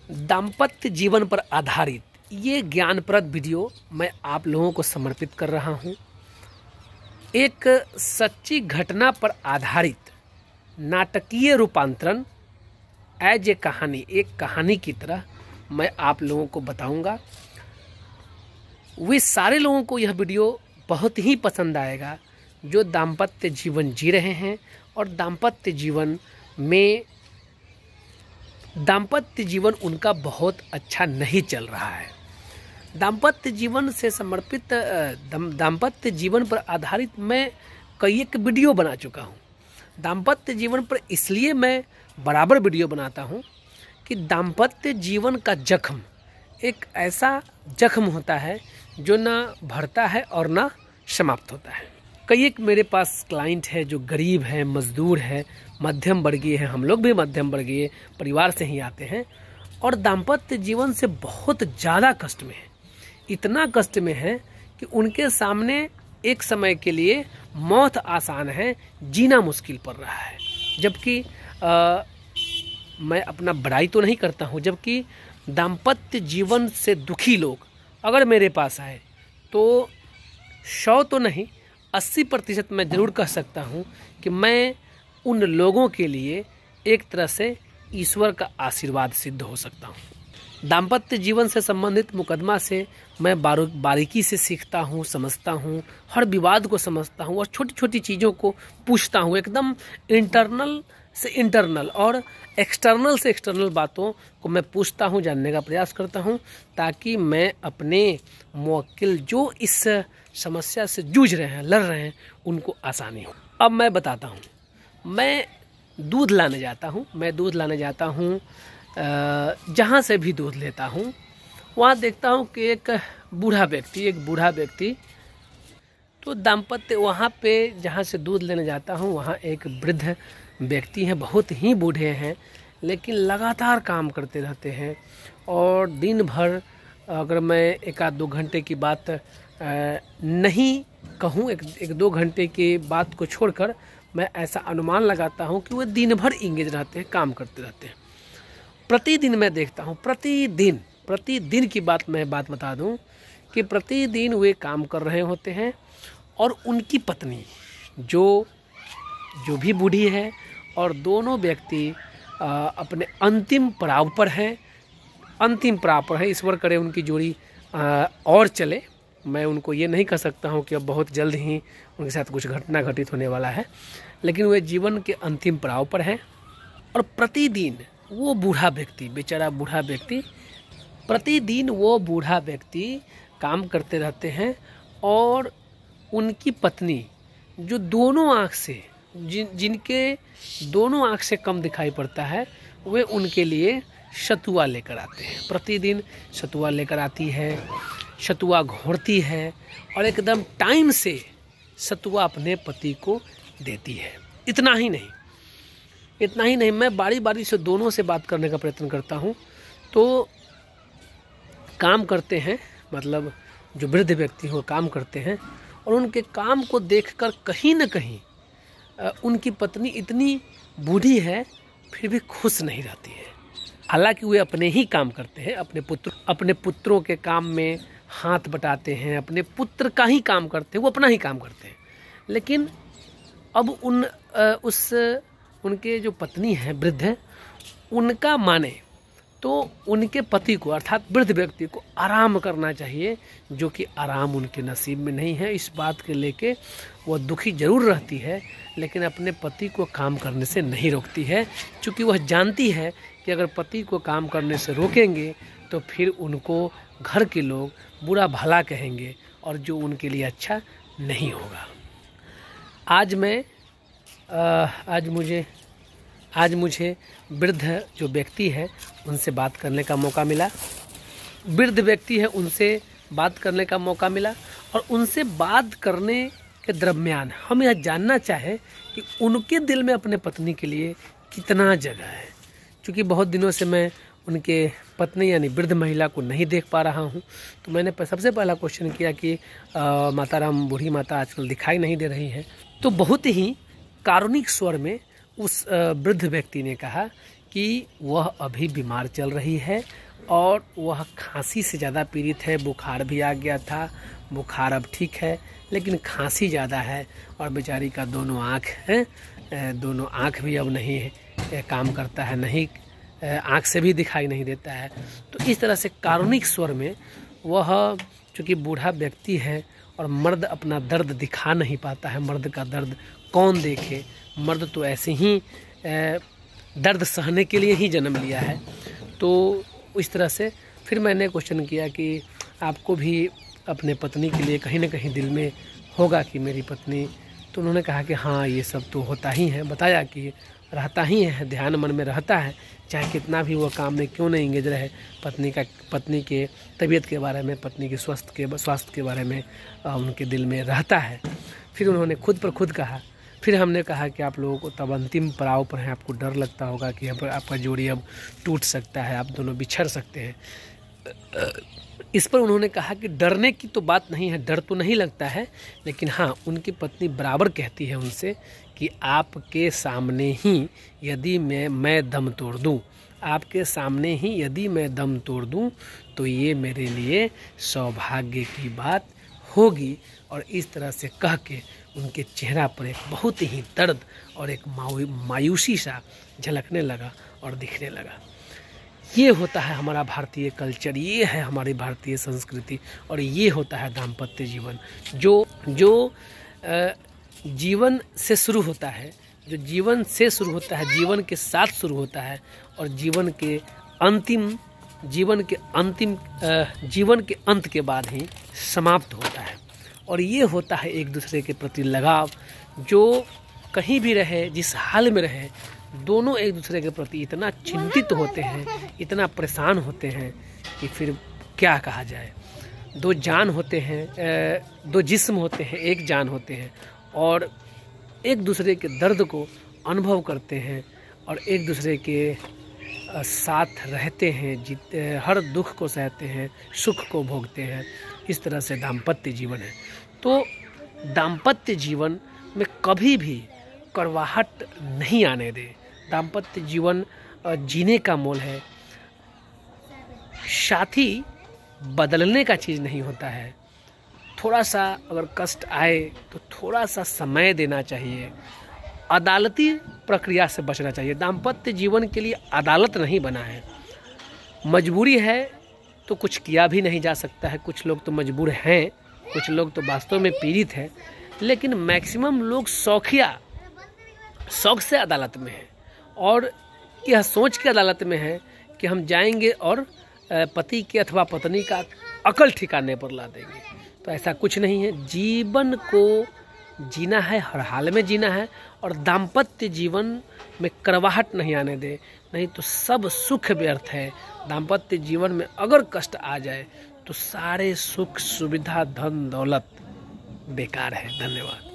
दाम्पत्य जीवन पर आधारित ये ज्ञानप्रद वीडियो मैं आप लोगों को समर्पित कर रहा हूँ। एक सच्ची घटना पर आधारित नाटकीय रूपांतरण एज ए कहानी, एक कहानी की तरह मैं आप लोगों को बताऊंगा। वे सारे लोगों को यह वीडियो बहुत ही पसंद आएगा जो दाम्पत्य जीवन जी रहे हैं और दाम्पत्य जीवन उनका बहुत अच्छा नहीं चल रहा है। दाम्पत्य जीवन से समर्पित दाम्पत्य जीवन पर आधारित मैं कई एक वीडियो बना चुका हूँ। दाम्पत्य जीवन पर इसलिए मैं बराबर वीडियो बनाता हूँ कि दाम्पत्य जीवन का जख्म एक ऐसा जख्म होता है जो ना भरता है और ना समाप्त होता है। कई एक मेरे पास क्लाइंट है जो गरीब है, मजदूर है, मध्यम वर्गीय है। हम लोग भी मध्यम वर्गीय परिवार से ही आते हैं और दाम्पत्य जीवन से बहुत ज़्यादा कष्ट में है। इतना कष्ट में है कि उनके सामने एक समय के लिए मौत आसान है, जीना मुश्किल पड़ रहा है। जबकि मैं अपना बड़ाई तो नहीं करता हूँ, जबकि दाम्पत्य जीवन से दुखी लोग अगर मेरे पास आए तो 100 तो नहीं 80% मैं ज़रूर कह सकता हूँ कि मैं उन लोगों के लिए एक तरह से ईश्वर का आशीर्वाद सिद्ध हो सकता हूँ। दाम्पत्य जीवन से संबंधित मुकदमा से मैं बारीकी से सीखता हूँ, समझता हूँ, हर विवाद को समझता हूँ और छोटी छोटी चीज़ों को पूछता हूँ। एकदम इंटरनल से इंटरनल और एक्सटर्नल से एक्सटर्नल बातों को मैं पूछता हूँ, जानने का प्रयास करता हूँ ताकि मैं अपने मुवक्किल जो इस समस्या से जूझ रहे हैं, लड़ रहे हैं, उनको आसानी हो। अब मैं बताता हूँ। मैं दूध लाने जाता हूँ। जहाँ से भी दूध लेता हूँ वहाँ देखता हूँ कि एक बूढ़ा व्यक्ति तो दाम्पत्य वहाँ पे जहाँ से दूध लेने जाता हूँ वहाँ एक वृद्ध व्यक्ति हैं, बहुत ही बूढ़े हैं, लेकिन लगातार काम करते रहते हैं और दिन भर अगर मैं 1-2 घंटे की बात नहीं कहूँ, 1-2 घंटे की बात को छोड़कर मैं ऐसा अनुमान लगाता हूँ कि वो दिन भर इंगेज रहते हैं, काम करते रहते हैं। प्रतिदिन मैं देखता हूँ, प्रतिदिन की मैं बात बता दूँ कि प्रतिदिन वे काम कर रहे होते हैं और उनकी पत्नी जो भी बूढ़ी है और दोनों व्यक्ति अपने अंतिम पड़ाव पर हैं। ईश्वर करे उनकी जोड़ी और चले। मैं उनको ये नहीं कह सकता हूँ कि अब बहुत जल्द ही उनके साथ कुछ घटना घटित होने वाला है, लेकिन वे जीवन के अंतिम पड़ाव पर हैं और प्रतिदिन वो बूढ़ा व्यक्ति काम करते रहते हैं और उनकी पत्नी जो दोनों आँख से जिनके दोनों आँख से कम दिखाई पड़ता है, वे उनके लिए सतुआ लेकर आते हैं। प्रतिदिन सतुआ लेकर आती है, सतुआ घोरती है और एकदम टाइम से सतुआ अपने पति को देती है। इतना ही नहीं, मैं बारी से दोनों से बात करने का प्रयत्न करता हूँ। तो काम करते हैं, मतलब जो वृद्ध व्यक्ति हो काम करते हैं और उनके काम को देखकर कहीं न कहीं उनकी पत्नी इतनी बूढ़ी है फिर भी खुश नहीं रहती है। हालांकि वे अपने ही काम करते हैं, अपने पुत्रों के काम में हाथ बटाते हैं, अपने पुत्र का ही काम करते हैं, वो अपना ही काम करते हैं। लेकिन अब उनके जो पत्नी है वृद्ध है, उनका माने तो उनके पति को अर्थात वृद्ध व्यक्ति को आराम करना चाहिए, जो कि आराम उनके नसीब में नहीं है। इस बात के लेके वह दुखी जरूर रहती है, लेकिन अपने पति को काम करने से नहीं रोकती है, क्योंकि वह जानती है कि अगर पति को काम करने से रोकेंगे तो फिर उनको घर के लोग बुरा भला कहेंगे और जो उनके लिए अच्छा नहीं होगा। आज मुझे वृद्ध जो व्यक्ति है उनसे बात करने का मौका मिला। और उनसे बात करने के दरमियान हम यह जानना चाहे कि उनके दिल में अपने पत्नी के लिए कितना जगह है। क्योंकि बहुत दिनों से मैं उनके पत्नी यानी वृद्ध महिला को नहीं देख पा रहा हूँ, तो मैंने सबसे पहला क्वेश्चन किया कि माताराम बूढ़ी माता आजकल दिखाई नहीं दे रही हैं। तो बहुत ही कारुणिक स्वर में उस वृद्ध व्यक्ति ने कहा कि कि वह अभी बीमार चल रही है और वह खांसी से ज़्यादा पीड़ित है। बुखार भी आ गया था, बुखार अब ठीक है, लेकिन खांसी ज़्यादा है और बेचारी का दोनों आँख है, दोनों आँख भी अब नहीं काम करता है, नहीं आँख से भी दिखाई नहीं देता है। तो इस तरह से कारुणिक स्वर में वह चूँकि बूढ़ा व्यक्ति है और मर्द अपना दर्द दिखा नहीं पाता है, मर्द का दर्द कौन देखे, मर्द तो ऐसे ही दर्द सहने के लिए ही जन्म लिया है। तो इस तरह से फिर मैंने क्वेश्चन किया कि आपको भी अपने पत्नी के लिए कहीं ना कहीं दिल में होगा कि मेरी पत्नी, तो उन्होंने कहा कि हाँ ये सब तो होता ही है। बताया कि रहता ही है, ध्यान मन में रहता है, चाहे कितना भी वो काम में क्यों नहीं इंगेज रहे, पत्नी के तबीयत के बारे में, पत्नी के स्वास्थ्य के बारे में उनके दिल में रहता है। फिर उन्होंने खुद पर खुद कहा। फिर हमने कहा कि आप लोगों को तब अंतिम पड़ाव पर हैं, आपको डर लगता होगा कि आपका जोड़ी अब टूट सकता है, आप दोनों बिछड़ सकते हैं। इस पर उन्होंने कहा कि डरने की तो बात नहीं है, डर तो नहीं लगता है, लेकिन हाँ उनकी पत्नी बराबर कहती है उनसे कि आपके सामने ही यदि मैं दम तोड़ दूं, आपके सामने ही यदि मैं दम तोड़ दूं तो ये मेरे लिए सौभाग्य की बात होगी। और इस तरह से कह के उनके चेहरा पर एक बहुत ही दर्द और एक मायूसी सा झलकने लगा और दिखने लगा। ये होता है हमारा भारतीय कल्चर, ये है हमारी भारतीय संस्कृति, और ये होता है दाम्पत्य जीवन जो जीवन से शुरू होता है, जो जीवन से शुरू होता है, जीवन के साथ शुरू होता है और जीवन के अंत के बाद ही समाप्त होता है। और ये होता है एक दूसरे के प्रति लगाव, जो कहीं भी रहे, जिस हाल में रहे, दोनों एक दूसरे के प्रति इतना चिंतित होते हैं, इतना परेशान होते हैं कि फिर क्या कहा जाए। दो जान होते हैं, दो जिस्म होते हैं, एक जान होते हैं, और एक दूसरे के दर्द को अनुभव करते हैं और एक दूसरे के साथ रहते हैं, हर दुख को सहते हैं, सुख को भोगते हैं। इस तरह से दाम्पत्य जीवन है। तो दाम्पत्य जीवन में कभी भी कड़वाहट नहीं आने दे। दाम्पत्य जीवन जीने का मोल है। साथी बदलने का चीज़ नहीं होता है। थोड़ा सा अगर कष्ट आए तो थोड़ा सा समय देना चाहिए, अदालती प्रक्रिया से बचना चाहिए। दाम्पत्य जीवन के लिए अदालत नहीं बना है। मजबूरी है तो कुछ किया भी नहीं जा सकता है। कुछ लोग तो मजबूर हैं, कुछ लोग तो वास्तव में पीड़ित हैं, लेकिन मैक्सिमम लोग शौक से अदालत में हैं और यह सोच के अदालत में है कि हम जाएंगे और पति के अथवा पत्नी का अकल ठिकाने पर ला देंगे। तो ऐसा कुछ नहीं है। जीवन को जीना है, हर हाल में जीना है, और दाम्पत्य जीवन में कड़वाहट नहीं आने दे, नहीं तो सब सुख व्यर्थ है। दाम्पत्य जीवन में अगर कष्ट आ जाए तो सारे सुख सुविधा धन दौलत बेकार है। धन्यवाद।